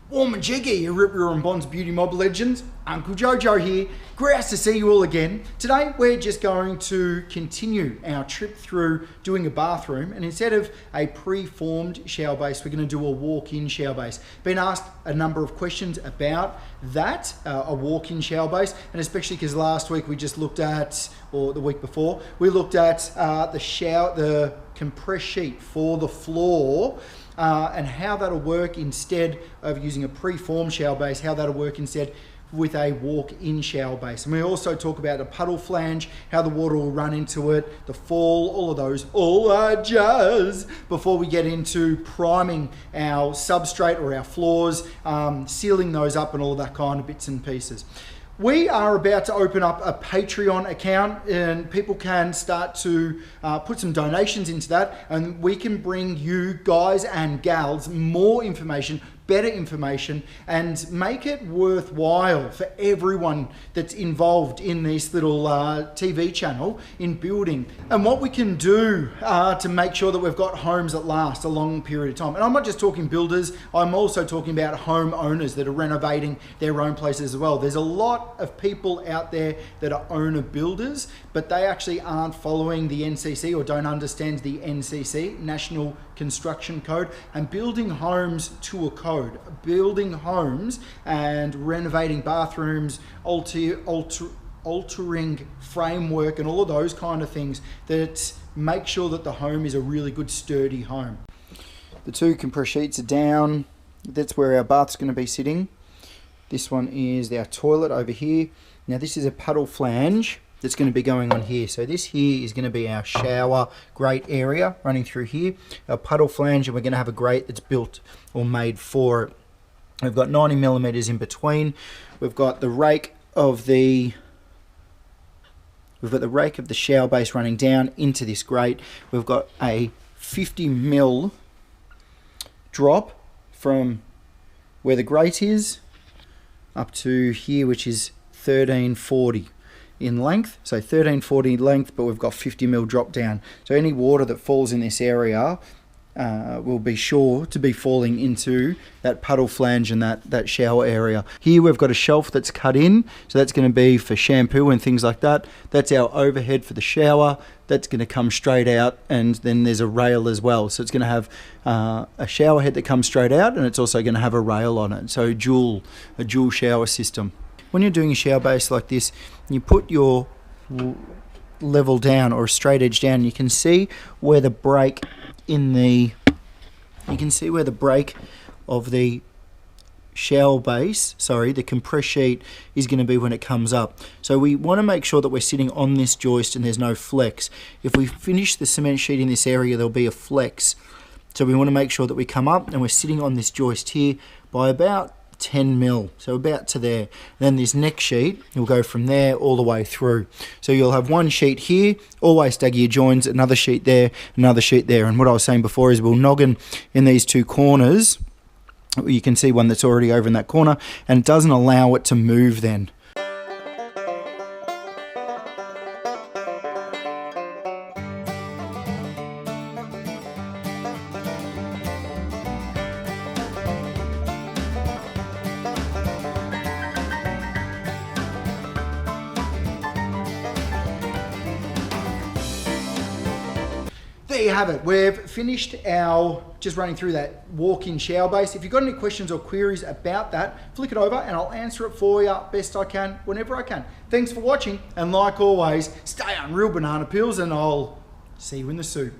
Warm and jiggy, Rip and Bonds Beauty Mob legends. Uncle Jojo here. Great to see you all again. Today we're just going to continue our trip through doing a bathroom, and instead of a pre-formed shower base, we're going to do a walk-in shower base. Been asked a number of questions about that, a walk-in shower base, and especially because last week we just looked at, or the week before, we looked at the compress sheet for the floor. And how that'll work instead of using a pre-formed shower base, how that'll work instead with a walk-in shower base. And we also talk about a puddle flange, how the water will run into it, the fall, all of those, all our jazz, before we get into priming our substrate or our floors, sealing those up and all of that kind of bits and pieces. We are about to open up a Patreon account, and people can start to put some donations into that, and we can bring you guys and gals more information, better information, and make it worthwhile for everyone that's involved in this little TV channel in building. And what we can do to make sure that we've got homes that last a long period of time. And I'm not just talking builders, I'm also talking about home owners that are renovating their own places as well. There's a lot of people out there that are owner builders, but they actually aren't following the NCC or don't understand the NCC, National Construction Code, and building homes to a code. Building homes and renovating bathrooms, altering framework and all of those kind of things that make sure that the home is a really good sturdy home. The two compress sheets are down. That's where our bath's going to be sitting. This one is our toilet over here. Now this is a puddle flange that's going to be going on here. So this here is going to be our shower grate area running through here. Our puddle flange, and we're going to have a grate that's built or made for it. We've got 90 millimeters in between. We've got the rake of the shower base running down into this grate. We've got a 50 mil drop from where the grate is up to here, which is 1340 in length, so 1340 length, but we've got 50 mil drop down. So any water that falls in this area will be sure to be falling into that puddle flange and that shower area. Here we've got a shelf that's cut in, so that's going to be for shampoo and things like that. That's our overhead for the shower. That's going to come straight out, and then there's a rail as well. So it's going to have a shower head that comes straight out, and it's also going to have a rail on it. So a dual shower system. When you're doing a shower base like this, you put your level down or a straight edge down, and you can see where the break of the shower base, the compress sheet is going to be when it comes up. So we want to make sure that we're sitting on this joist and there's no flex. If we finish the cement sheet in this area, there'll be a flex. So we want to make sure that we come up and we're sitting on this joist here by about 10 mil, so about to there. Then this next sheet will go from there all the way through. So you'll have one sheet here, always stagger your joins, another sheet there, another sheet there. And what I was saying before is we'll noggin in these two corners. You can see one that's already over in that corner, and it doesn't allow it to move then. There you have it. We've finished just running through that walk-in shower base. If you've got any questions or queries about that, flick it over and I'll answer it for you best I can, whenever I can. Thanks for watching, and like always, stay on real banana peels, and I'll see you in the soup.